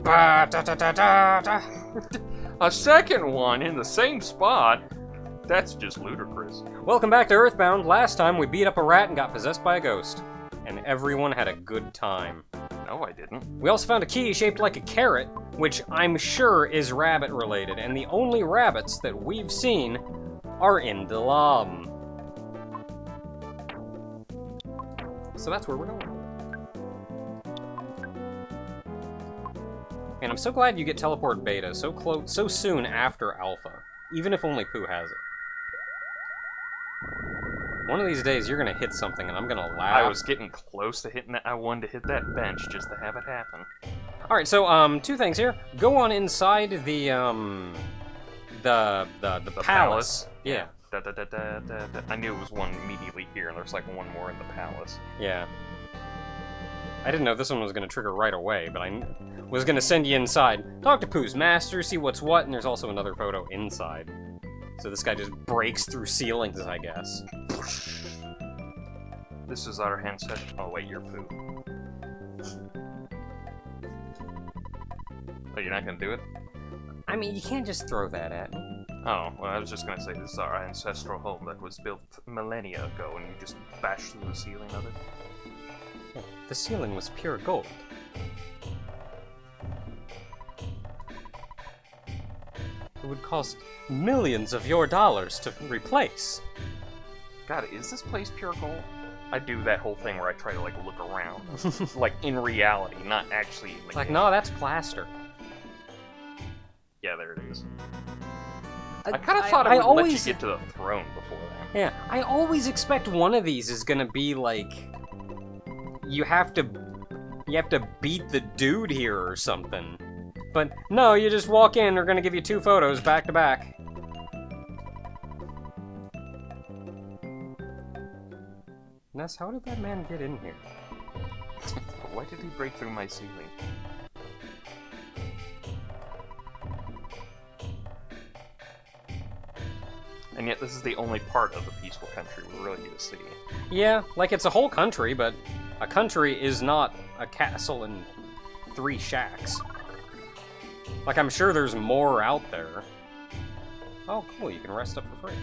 A second one in the same spot? That's just ludicrous. Welcome back to Earthbound. Last time we beat up a rat and got possessed by a ghost. And everyone had a good time. No, I didn't. We also found a key shaped like a carrot, which I'm sure is rabbit related, and the only rabbits that we've seen are in the lab. So that's where we're going. And I'm so glad you get teleport beta so soon after alpha, even if only Pooh has it. One of these days you're gonna hit something and I'm gonna laugh. I was getting close to hitting that. I wanted to hit that bench just to have it happen. All right, so two things here. Go on inside the palace. Yeah. I knew it was one immediately here, and there's like one more in the palace. Yeah. I didn't know this one was going to trigger right away, but I was going to send you inside. Talk to Pooh's master, see what's what, and there's also another photo inside. So this guy just breaks through ceilings, I guess. This is our ancestor. Oh wait, you're Pooh. Oh, you're not going to do it? I mean, you can't just throw that at me. Oh, well, I was just gonna say this is our ancestral home that was built millennia ago, and you just bash through the ceiling of it. Yeah, the ceiling was pure gold. It would cost millions of your dollars to replace. God, is this place pure gold? I do that whole thing where I try to, like, look around. Like, in reality, not actually... It's like, no, that's plaster. Yeah, there it is. I kind of thought I would let you get to the throne before that. Yeah, I always expect one of these is gonna be like, you have to beat the dude here or something. But no, you just walk in. They're gonna give you 2 photos back to back. Ness, how did that man get in here? Why did he break through my ceiling? And yet this is the only part of the peaceful country we really get to see. Yeah, like it's a whole country, but a country is not a castle and 3 shacks. Like, I'm sure there's more out there. Oh, cool, you can rest up for free.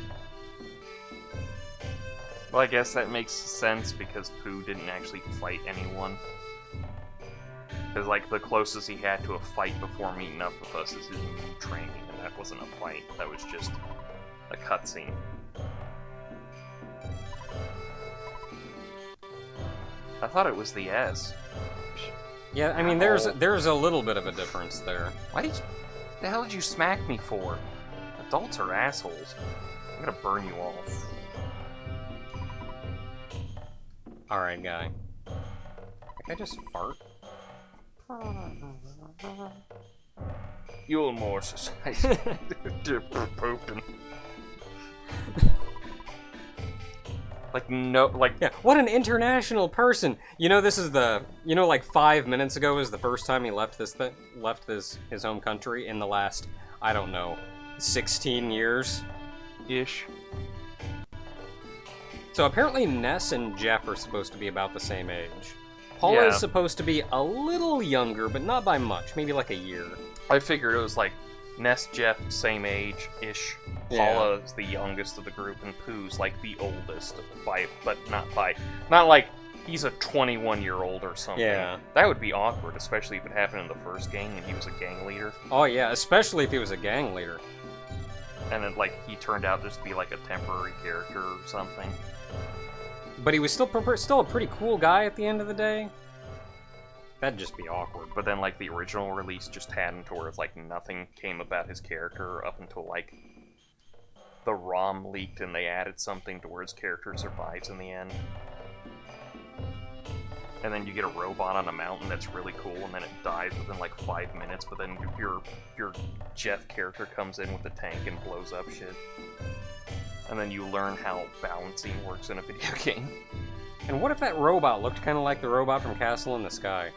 Well, I guess that makes sense because Pooh didn't actually fight anyone. Because, like, the closest he had to a fight before meeting up with us is his new training, and that wasn't a fight, that was just a cutscene. I thought it was the S. Yeah, I mean, there's a little bit of a difference there. The hell did you smack me for? Adults are assholes. I'm gonna burn you off. Alright, guy. Can I just fart? You're more society. Pooping. Like, no, like... Yeah, what an international person! You know, this is the... You know, like 5 minutes ago was the first time he left his home country in the last, I don't know, 16 years? Ish. So apparently Ness and Jeff are supposed to be about the same age. Paula is supposed to be a little younger, but not by much. Maybe like a year. I figured it was like Ness, Jeff, same age-ish. Paula is the youngest of the group, and Pooh's like the oldest, not like he's a 21-year-old or something. Yeah. That would be awkward, especially if it happened in the first game and he was a gang leader. Oh yeah, especially if he was a gang leader. And then, like, he turned out just to be like a temporary character or something. But he was still a pretty cool guy at the end of the day. That'd just be awkward. But then, like, the original release just had him to where it's like nothing came about his character up until, like, the ROM leaked and they added something to where his character survives in the end. And then you get a robot on a mountain that's really cool, and then it dies within like 5 minutes, but then your Jeff character comes in with a tank and blows up shit. And then you learn how balancing works in a video game. And what if that robot looked kind of like the robot from Castle in the Sky?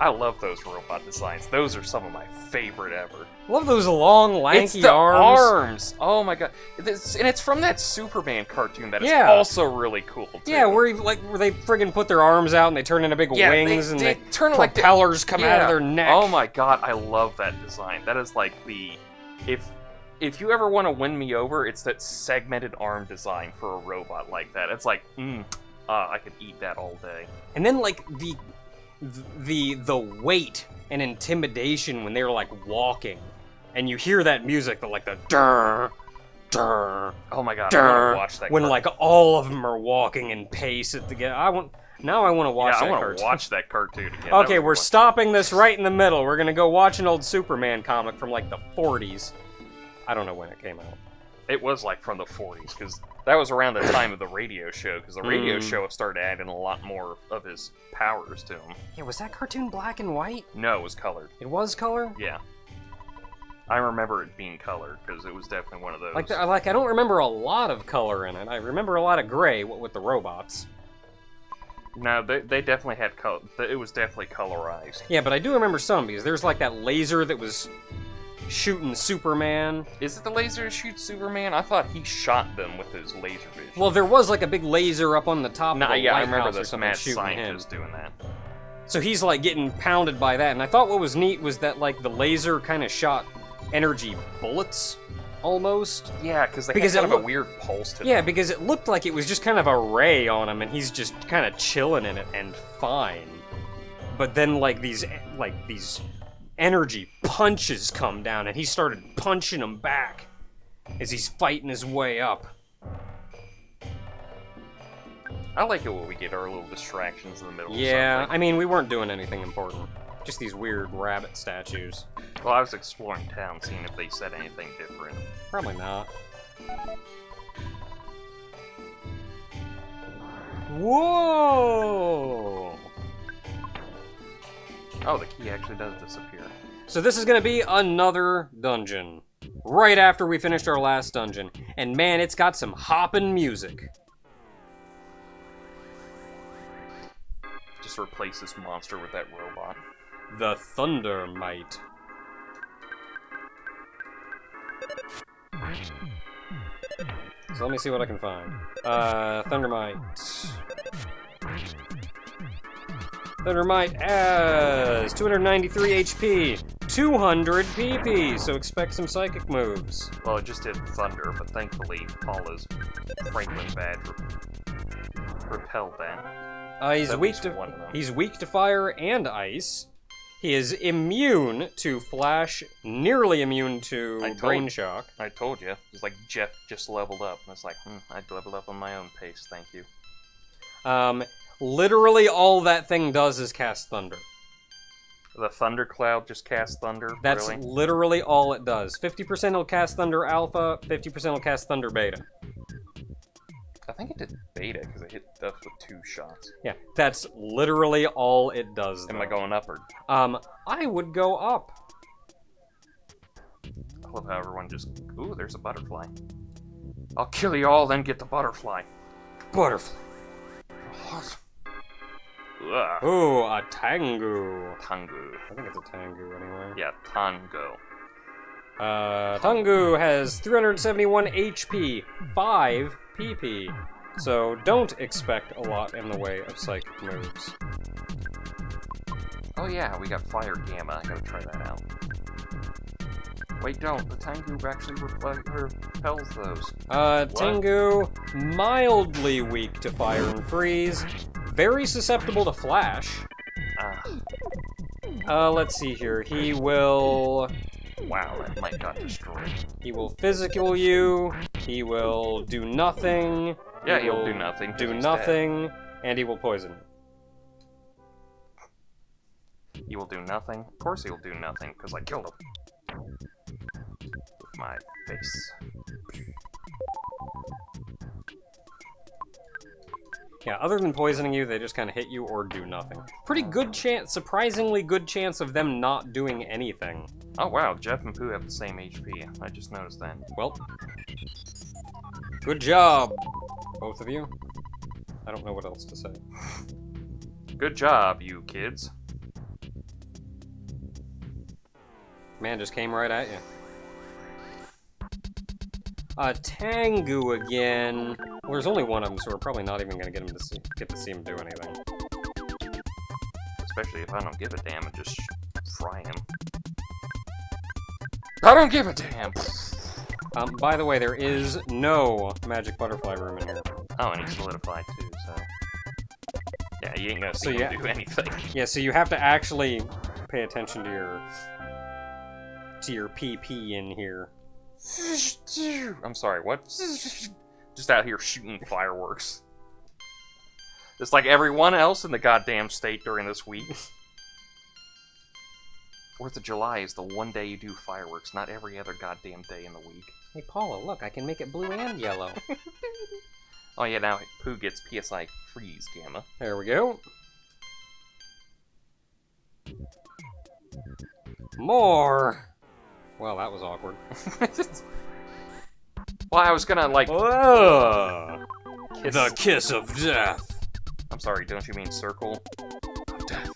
I love those robot designs. Those are some of my favorite ever. Love those long, lanky It's the arms. arms. Oh my god! And it's from that Superman cartoon that is Yeah. also really cool. Too. Yeah, where they friggin' put their arms out and they turn into big wings and they they turn like propellers come out of their neck. Oh my god, I love that design. That is like the if you ever want to win me over, it's that segmented arm design for a robot like that. It's like, I could eat that all day. And then like the weight and intimidation when they're like walking, and you hear that music, like the durr, durr. Oh my god, durr, I want to watch that. When like all of them are walking in pace at the I want to watch that I want cartoon. to watch that cartoon again. Okay, we're stopping this right in the middle. We're gonna go watch an old Superman comic from like the 40s. I don't know when it came out. It was like from the 40s, because that was around the time of the radio show, because the radio show started adding a lot more of his powers to him. Yeah, was that cartoon black and white? No, it was colored. It was color? Yeah. I remember it being colored, because it was definitely one of those. Like I don't remember a lot of color in it. I remember a lot of gray with the robots. No, they definitely had color. It was definitely colorized. Yeah, but I do remember some, because there's like that laser that was shooting Superman. Is it the laser that shoots Superman? I thought he shot them with his laser vision. Well, there was like a big laser up on the top of the yeah, I White remember House or this something mad shooting him. scientist doing that. So he's like getting pounded by that, and I thought what was neat was that like the laser kind of shot energy bullets, almost. Yeah, because they Because had it kind of a weird pulse to them. Yeah, because it looked like it was just kind of a ray on him, and he's just kind of chilling in it and fine. But then like these energy punches come down, and he started punching them back as he's fighting his way up. I like it when we get our little distractions in the middle Yeah, of something. I mean, we weren't doing anything important. Just these weird rabbit statues. Well, I was exploring town, seeing if they said anything different. Probably not. Whoa! Oh, the key actually does disappear. So this is gonna be another dungeon. Right after we finished our last dungeon. And man, it's got some hoppin' music. Just replace this monster with that robot. The Thunder Might. So let me see what I can find. Thunder Might. Thunder Might has 293 HP, 200 PP, so expect some psychic moves. Well, it just did thunder, but thankfully Paula's Franklin badge repelled that. He's At weak least to one of them. he's weak to fire and ice. He is immune to flash, nearly immune to brain shock. I told you. It's like Jeff just leveled up, and it's like, I'd level up on my own pace, thank you. Literally all that thing does is cast thunder. The thundercloud just cast thunder? That's really? literally all it does. 50% will cast thunder alpha, 50% will cast thunder beta. I think it did beta, because it hit stuff with 2 shots. Yeah, that's literally all it does, though. Am I going up, or...? I would go up. I love how everyone just... Ooh, there's a butterfly. I'll kill you all, then get the butterfly. Butterfly. Ugh. Ooh, a tango. Tango. I think it's a tango anyway. Yeah, tango. Tango has 371 HP, 5 PP. So don't expect a lot in the way of psychic moves. Oh yeah, we got Fire Gamma. I gotta try that out. Wait, don't. The Tango actually repels those. Tengu, mildly weak to fire and freeze, very susceptible to flash. Let's see here. He will... Wow, that might got destroyed. He will physical you, he will do nothing. Yeah, he'll do nothing. Do nothing, and he will poison you. He will do nothing? Of course he'll do nothing, because I killed him. With my face. Yeah, other than poisoning you, they just kind of hit you or do nothing. Pretty good chance, surprisingly good chance of them not doing anything. Oh wow, Jeff and Pooh have the same HP. I just noticed that. Well, good job, both of you. I don't know what else to say. Good job, you kids. Man just came right at you. Tango again. Well, there's only one of them, so we're probably not even gonna get to see him do anything. Especially if I don't give a damn and just fry him. I don't give a damn! By the way, there is no magic butterfly room in here. Oh, and he's solidified too, so... Yeah, you ain't gonna see him do anything. Yeah, so you have to actually pay attention to your PP in here. I'm sorry, what? Just out here shooting fireworks. Just like everyone else in the goddamn state during this week. 4th of July is the one day you do fireworks, not every other goddamn day in the week. Hey, Paula, look, I can make it blue and yellow. Oh yeah, now Pooh gets PSI freeze gamma. There we go. More! Well, that was awkward. Well, I was gonna, like... The kiss of death. I'm sorry, don't you mean circle of death?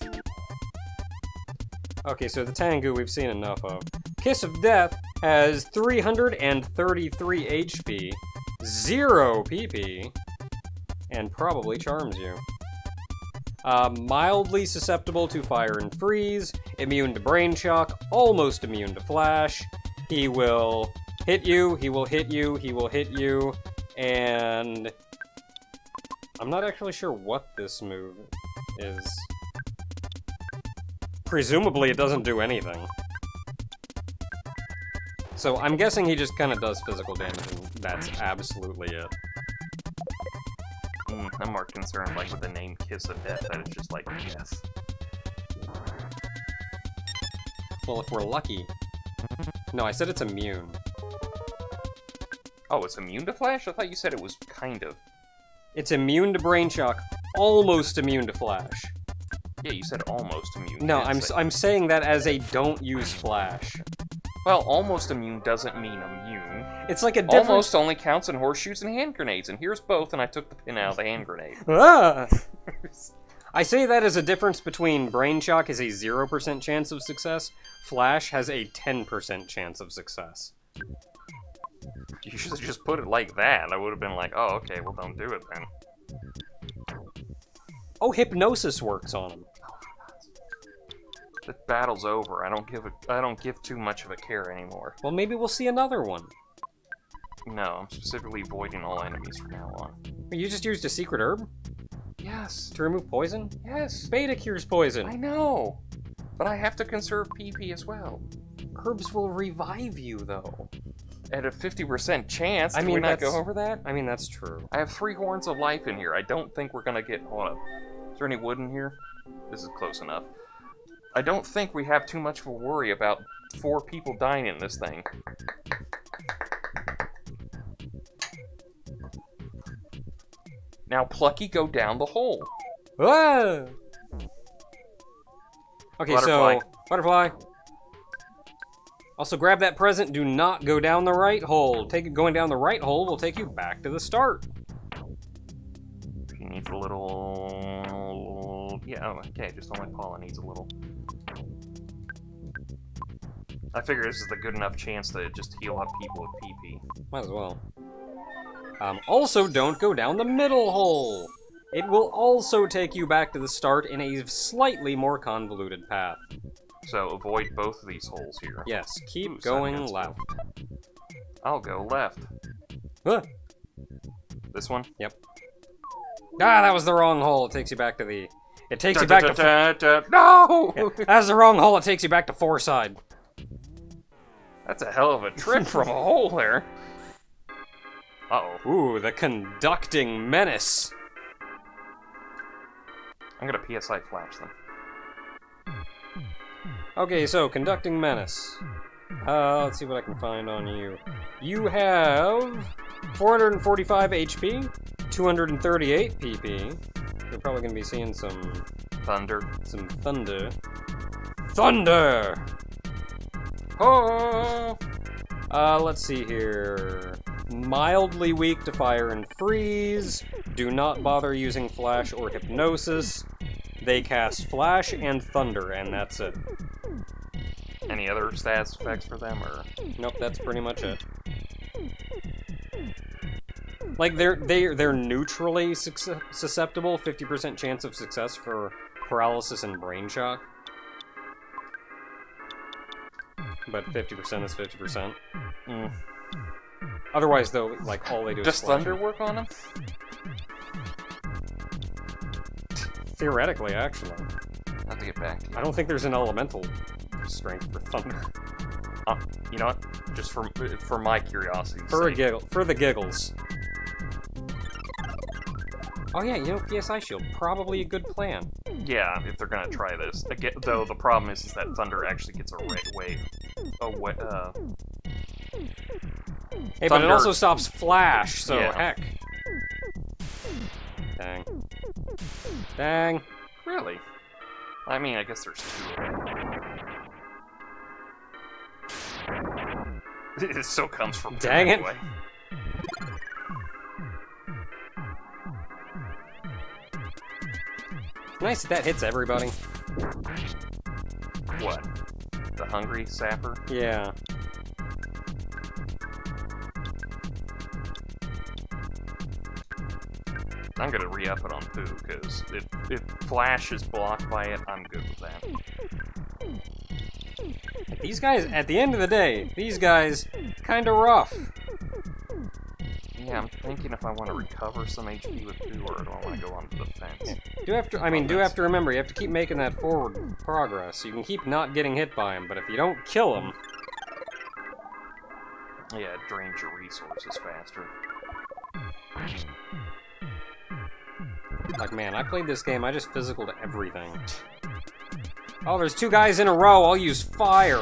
Okay, so the Tango we've seen enough of. Kiss of Death has 333 HP, 0 PP, and probably charms you. Mildly susceptible to fire and freeze, immune to brain shock, almost immune to flash. He will hit you, he will hit you, he will hit you, and I'm not actually sure what this move is. Presumably it doesn't do anything. So I'm guessing he just kind of does physical damage, and that's absolutely it. I'm more concerned, like, with the name Kiss of Death, that it's just like, death. Well, if we're lucky... No, I said it's immune. Oh, it's immune to flash? I thought you said it was kind of. It's immune to brain shock, almost immune to flash. Yeah, you said almost immune. No, I'm saying that as a don't use flash. Well, almost immune doesn't mean immune. It's like a different... Almost only counts in horseshoes and hand grenades, and here's both, and I took the pin out of the hand grenade. Ah! I say that as a difference between brain shock has a 0% chance of success, flash has a 10% chance of success. You should have just put it like that. I would have been like, oh, okay, well, don't do it then. Oh, hypnosis works on him. The battle's over. I don't give too much of a care anymore. Well, maybe we'll see another one. No, I'm specifically avoiding all enemies from now on. You just used a secret herb? Yes. To remove poison? Yes. Beta cures poison. I know. But I have to conserve PP as well. Herbs will revive you, though. At a 50% chance, did we not go over that? I mean, that's true. I have 3 horns of life in here. I don't think we're gonna get... Hold up. Is there any wood in here? This is close enough. I don't think we have too much of a worry about 4 people dying in this thing. Now, Plucky, go down the hole. Ah! Okay, Butterfly. so... Butterfly. Also, grab that present. Do not go down the right hole. Going down the right hole will take you back to the start. She needs a little... Yeah, oh, okay, just only Paula needs a little. I figure this is a good enough chance to just heal up people with PP. Might as well. Also, don't go down the middle hole. It will also take you back to the start in a slightly more convoluted path. So, avoid both of these holes here. Yes, keep going left. I'll go left. Huh. This one? Yep. Ah, that was the wrong hole. It takes you back to the... It takes you back to... No! Yeah, that's the wrong hole. It takes you back to Foreside. That's a hell of a trip from a hole there. Uh-oh. Ooh, the conducting menace. I'm gonna PSI flash them. Okay, so, conducting menace. Let's see what I can find on you. You have 445 HP, 238 PP. You're probably gonna be seeing some... Thunder. Some thunder. Thunder! Oh! Let's see here. Mildly weak to fire and freeze. Do not bother using flash or hypnosis. They cast flash and thunder, and that's it. Any other status effects for them, or? Nope, that's pretty much it. Like, they're neutrally susceptible, 50% chance of success for paralysis and brain shock. But 50% is 50%. Mm. Otherwise, though, like, all they do Does is splash. thunder work on them? Theoretically, actually. I'll have to get back to you. I don't think there's an elemental strength for thunder. You know what? Just for my curiosity. For the giggles. Oh yeah, you know, PSI Shield, probably a good plan. Yeah, if they're gonna try this. Again, though the problem is that thunder actually gets Hey, but it also stops flash, so Yeah. heck. Dang. Dang. Really? I mean, I guess there's two of them. It still comes from Dang it. anyway. Nice that hits everybody. What? The hungry sapper? Yeah. I'm gonna re-up it on Pooh, because if Flash is blocked by it, I'm good with that. These guys, at the end of the day, these guys, kinda rough. Yeah, I'm thinking if I want to recover some HP with Pooh, or do I want to go onto the fence? Do have to remember, you have to keep making that forward progress. You can keep not getting hit by him, but if you don't kill him... Yeah, it drains your resources faster. Like, man, I played this game, I just physical to everything. Oh, there's two guys in a row, I'll use fire!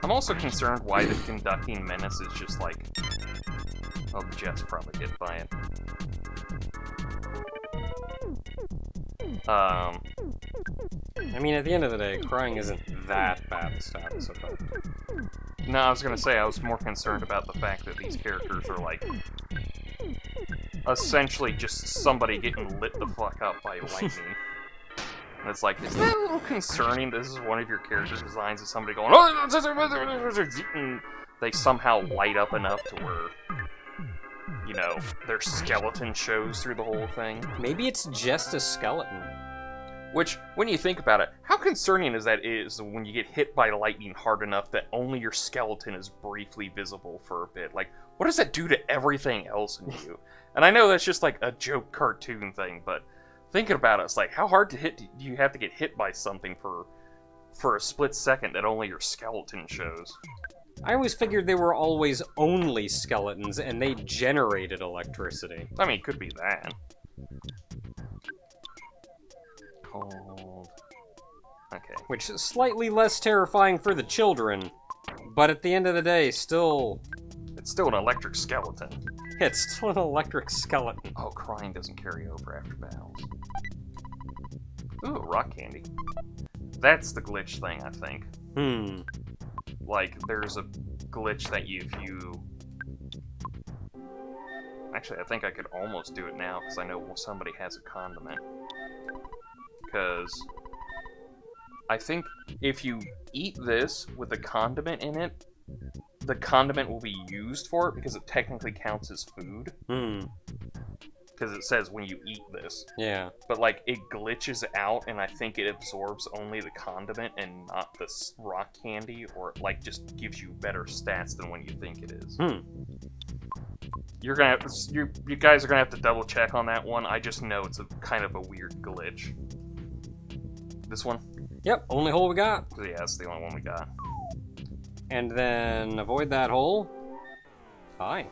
I'm also concerned why the conducting menace is just like... Oh, the Jets probably get by it. I mean, at the end of the day, crying isn't that bad a status effect. No, I was gonna say, I was more concerned about the fact that these characters are like... essentially just somebody getting lit the fuck up by lightning. And it's like, is that a little concerning? This is one of your character designs of somebody going, and they somehow light up enough to where, you know, their skeleton shows through the whole thing. Maybe it's just a skeleton. Which, when you think about it, how concerning is that when you get hit by lightning hard enough that only your skeleton is briefly visible for a bit? Like, what does that do to everything else in you? And I know that's just like a joke cartoon thing, but thinking about it, it's like, how hard do you have to get hit by something for a split second that only your skeleton shows? I always figured they were always only skeletons, and they generated electricity. I mean, it could be that. Cold. Okay. Which is slightly less terrifying for the children, but at the end of the day, still... It's still an electric skeleton. It's still an electric skeleton. Oh, crying doesn't carry over after battles. Ooh, rock candy. That's the glitch thing, I think. Like, there's a glitch that if you... Actually, I think I could almost do it now, because I know somebody has a condiment. Because I think if you eat this with a condiment in it, the condiment will be used for it, because it technically counts as food. Because it says when you eat this. Yeah. But, like, it glitches out, and I think it absorbs only the condiment and not the rock candy, or it, like, just gives you better stats than when you think it is. You're gonna have to, you guys are gonna have to double check on that one. I just know it's a kind of a weird glitch. This one? Yep, only hole we got. Yeah, that's the only one we got. And then avoid that hole. Hi.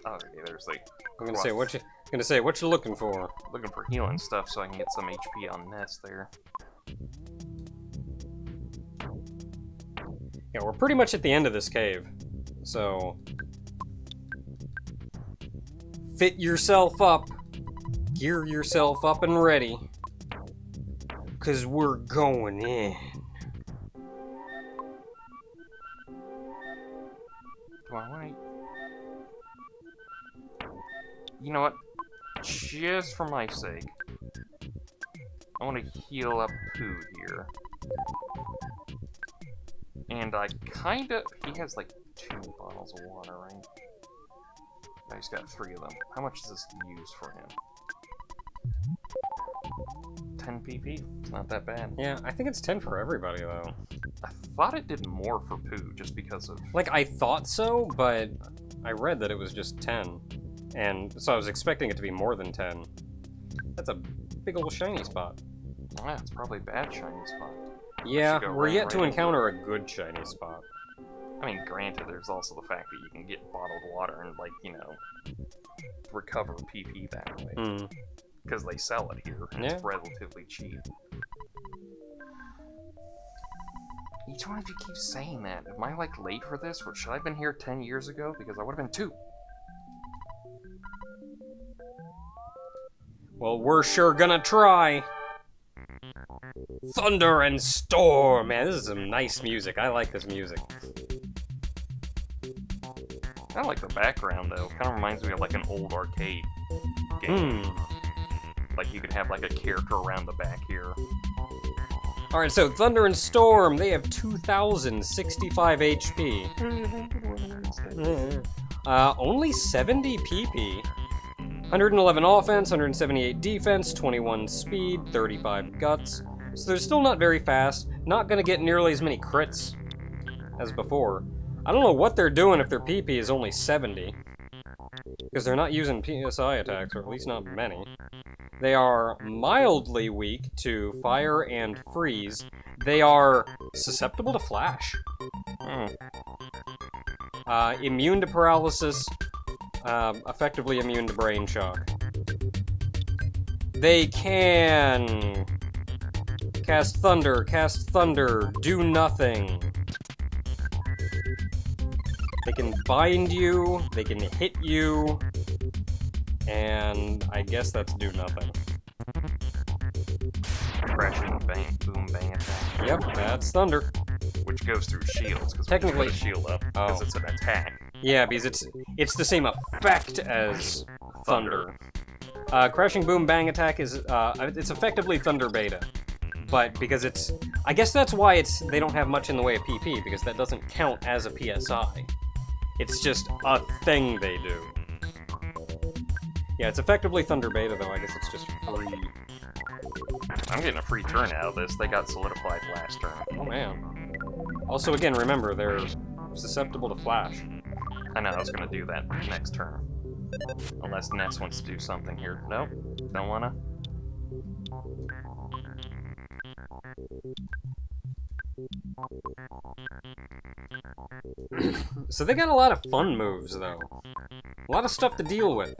Oh, okay, there's like... I'm gonna say what you looking for. Looking for healing stuff so I can get some HP on Ness there. Yeah, we're pretty much at the end of this cave. So... fit yourself up. Gear yourself up and ready. 'cause we're going in. Do I want to... You know what? Just for my sake, I want to heal up Pooh here. And I kinda... He has like 2 bottles of water, right? He's got 3 of them. How much does this use for him? 10 PP? It's not that bad. Yeah, I think it's 10 for everybody, though. I thought it did more for Pooh, just because of... Like, I thought so, but I read that it was just 10. And so I was expecting it to be more than 10. That's a big old shiny spot. Ah, it's probably a bad shiny spot. Yeah, we're yet to right encounter a good shiny spot. I mean, granted, there's also the fact that you can get bottled water and, like, you know, recover PP that way. Because they sell it here, and it's relatively cheap. Each one of you keeps saying that. Am I, like, late for this? Or should I have been here 10 years ago? Because I would have been 2. Well, we're sure gonna try. Thunder and Storm! Man, this is some nice music. I like this music. I like the background, though. Kind of reminds me of, like, an old arcade game. Like, you could have, like, a character around the back here. Alright, so Thunder and Storm, they have 2,065 HP. Only 70 PP. 111 offense, 178 defense, 21 speed, 35 guts. So they're still not very fast, not gonna get nearly as many crits as before. I don't know what they're doing if their PP is only 70. Because they're not using PSI attacks, or at least not many. They are mildly weak to fire and freeze. They are susceptible to flash. Immune to paralysis, effectively immune to brain shock. They can cast thunder, do nothing. They can bind you, they can hit you, and I guess that's do nothing. Crashing bang, boom, bang attack. Yep, that's thunder. Which goes through shields, because Technically- we shield up, because it's an attack. Yeah, because it's the same effect as thunder. Crashing boom bang attack is it's effectively thunder beta, but because it's I guess that's why they don't have much in the way of PP, because that doesn't count as a PSI. It's just a thing they do. Yeah, it's effectively thunder beta though. I guess it's just free. I'm getting a free turn out of this. They got solidified last turn. Oh man. Also, again, remember they're susceptible to flash. I know I was gonna do that next turn. Unless Ness wants to do something here. Nope, don't wanna. So they got a lot of fun moves, though. A lot of stuff to deal with.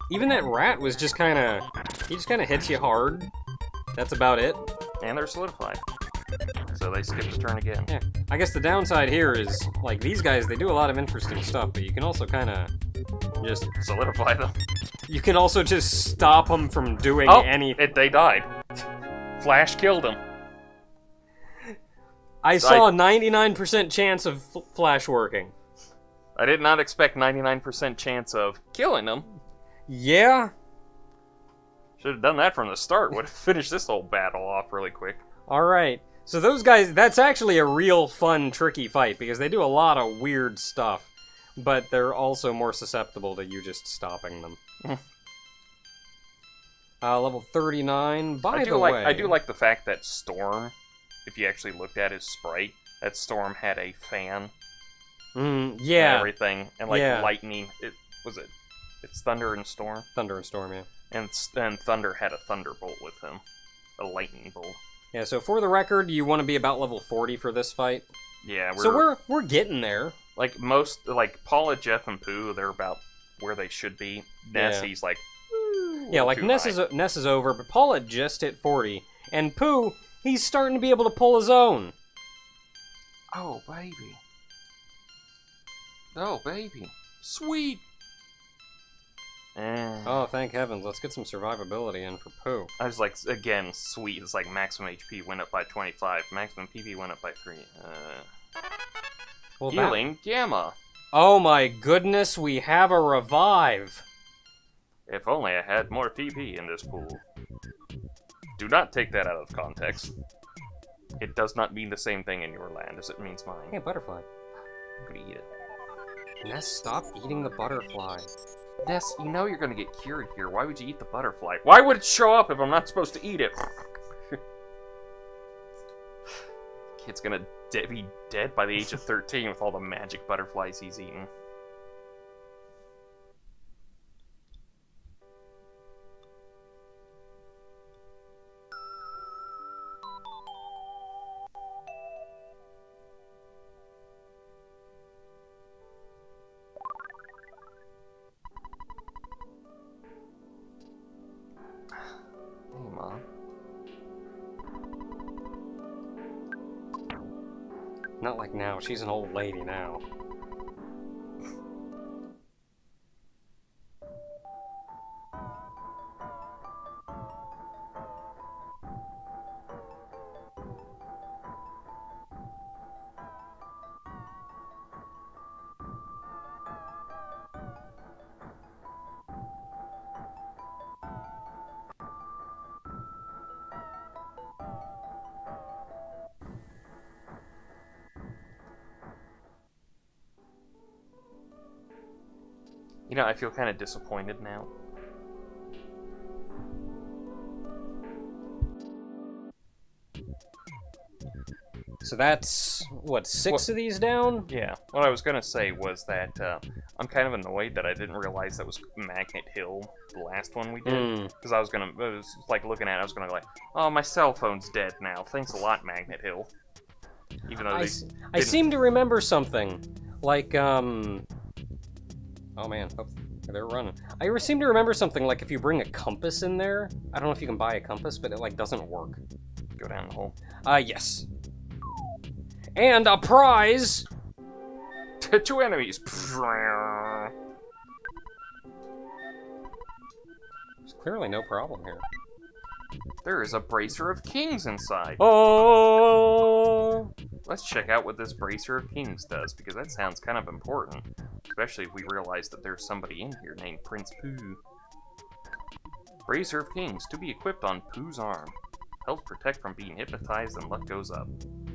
Even that rat was just kinda... He just kinda hits you hard. That's about it. And they're solidified. So they skip the turn again. Yeah. I guess the downside here is, like, these guys, they do a lot of interesting stuff, but you can also kinda just... Solidify them. You can also just stop them from doing anything. They died. Flash killed them. I saw a 99% chance of flash working. I did not expect 99% chance of killing them. Yeah? Should have done that from the start. Would have finished this whole battle off really quick. Alright. So those guys, that's actually a real fun, tricky fight, because they do a lot of weird stuff. But they're also more susceptible to you just stopping them. Level 39, by the way... I do like the fact that Storm, if you actually looked at his sprite, that Storm had a fan. Yeah. And everything. And like lightning. It's Thunder and Storm? Thunder and Storm, yeah. And Thunder had a Thunderbolt with him. A lightning bolt. Yeah, so for the record, you want to be about level 40 for this fight. Yeah, we're getting there. Like Paula, Jeff, and Pooh, they're about where they should be. Nessie's like... Yeah, like Ness is over, but Paula just hit 40. And Pooh, he's starting to be able to pull his own. Oh, baby. Oh, baby. Sweet. Oh, thank heavens. Let's get some survivability in for Pooh. I was like, again, sweet. It's like maximum HP went up by 25. Maximum PP went up by 3. Well, Healing Gamma. Oh my goodness, we have a revive. If only I had more PP in this pool. Do not take that out of context. It does not mean the same thing in your land as it means mine. Hey, butterfly. I'm gonna eat it. Ness, stop eating the butterfly. Ness, you know you're gonna get cured here. Why would you eat the butterfly? Why would it show up if I'm not supposed to eat it? Kid's gonna be dead by the age of 13 with all the magic butterflies he's eaten. Hey, Mom. Not like now. She's an old lady now. You know, I feel kind of disappointed now. So that's, what, 6 of these down? Yeah, what I was gonna say was that I'm kind of annoyed that I didn't realize that was Magnet Hill, the last one we did. Because I was like looking at it, I was gonna be like, oh, my cell phone's dead now. Thanks a lot, Magnet Hill. Even though I seem to remember something. Like, oh man, oh, they're running. I seem to remember something like if you bring a compass in there, I don't know if you can buy a compass, but it like doesn't work. Go down the hole. Yes. And a prize! 2 enemies. There's clearly no problem here. There is a Bracer of Kings inside. Oh! Let's check out what this Bracer of Kings does, because that sounds kind of important. Especially if we realize that there's somebody in here named Prince Pooh. Bracer of Kings, to be equipped on Pooh's arm. Helps protect from being hypnotized and luck goes up.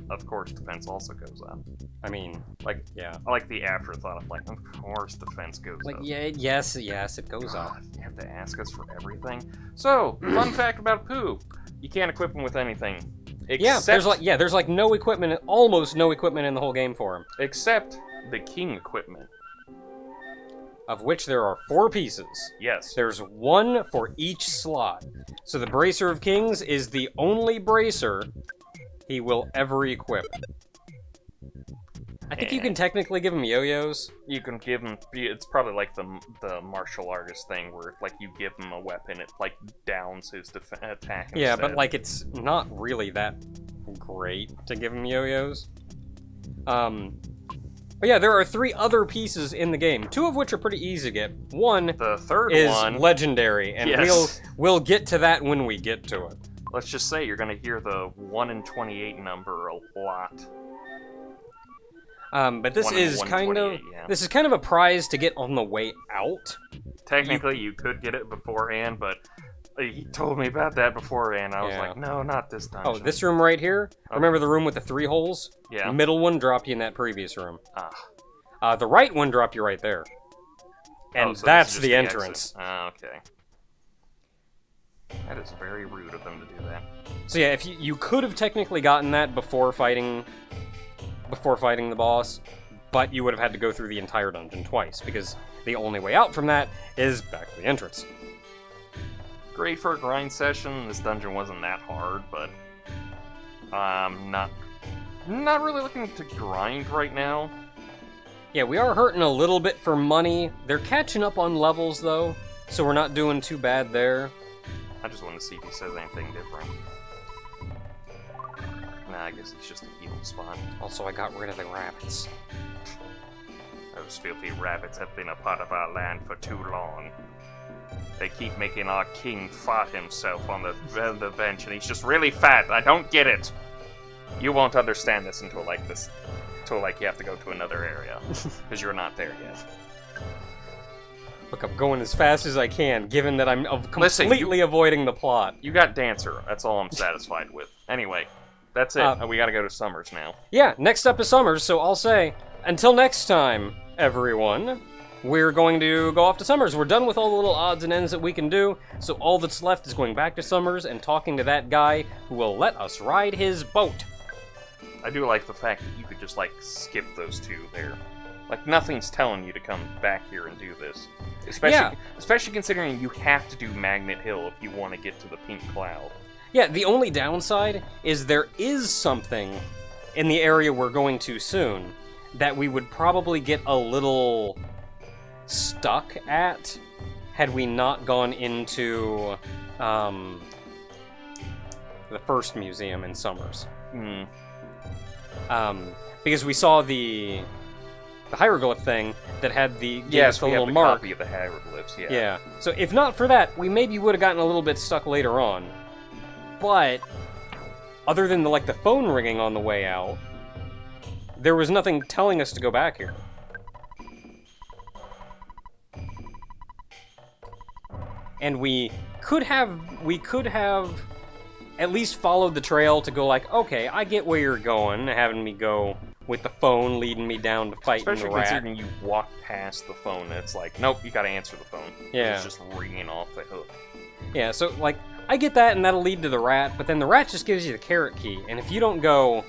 Of course, defense also goes up. I mean, like, yeah. I like the afterthought of like, of course defense goes like, up. yeah, yes, it goes up. You have to ask us for everything. So, fun fact about Pooh. You can't equip him with anything. Except, there's like no equipment, almost no equipment in the whole game for him. Except the king equipment. Of which there are 4 pieces. Yes. There's 1 for each slot. So the Bracer of Kings is the only bracer he will ever equip. I think you can technically give him yo-yos. You can give him, it's probably like the martial artist thing where like you give him a weapon, it like downs his attack Yeah, instead. but like it's not really that great to give him yo-yos. But yeah, there are 3 other pieces in the game, 2 of which are pretty easy to get. One the third is one, legendary, and yes. we'll get to that when we get to it. Let's just say you're gonna hear the 1 in 28 number a lot. But this is kind of a prize to get on the way out. Technically, you could get it beforehand, but he told me about that beforehand. I was like, no, not this dungeon. Oh, this room right here? Okay. Remember the room with the 3 holes? Yeah. The middle one dropped you in that previous room. Ah. The right one dropped you right there. And so that's the entrance. Okay. That is very rude of them to do that. So yeah, if you could have technically gotten that before fighting the boss, but you would have had to go through the entire dungeon twice, because the only way out from that is back to the entrance. Great for a grind session. This dungeon wasn't that hard, but not really looking to grind right now. Yeah, we are hurting a little bit for money. They're catching up on levels though, so we're not doing too bad there. I just want to see if he says anything different. Nah, I guess it's just a healing spot. Also, I got rid of the rabbits. Those filthy rabbits have been a part of our land for too long. They keep making our king fart himself on the bench, and he's just really fat. I don't get it. You won't understand this until like you have to go to another area, because you're not there yet. Look, I'm going as fast as I can, given that I'm completely avoiding the plot. You got Dancer. That's all I'm satisfied with. Anyway, that's it. We gotta go to Summers now. Yeah, next up is Summers, so I'll say, until next time, everyone, we're going to go off to Summers. We're done with all the little odds and ends that we can do, so all that's left is going back to Summers and talking to that guy who will let us ride his boat. I do like the fact that you could just, like, skip those two there. Like, nothing's telling you to come back here and do this. Especially considering you have to do Magnet Hill if you want to get to the Pink Cloud. Yeah, the only downside is there is something in the area we're going to soon that we would probably get a little stuck at had we not gone into the first museum in Summers. Because we saw the hieroglyph thing that had the little mark. Copy of the hieroglyphs. Yeah. Yeah. So if not for that, we maybe would have gotten a little bit stuck later on. But other than the phone ringing on the way out, there was nothing telling us to go back here. And we could have at least followed the trail to go okay, I get where you're going, having me go with the phone leading me down to fight the rat. Especially considering you walk past the phone and it's nope, you gotta answer the phone. Yeah. It's just ringing off the hook. Yeah, so I get that and that'll lead to the rat, but then the rat just gives you the carrot key, and if you don't go,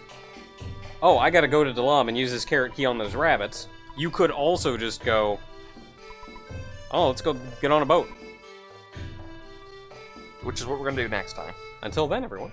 oh, I gotta go to Dalam and use this carrot key on those rabbits, you could also just go, oh, let's go get on a boat. Which is what we're gonna do next time. Until then, everyone.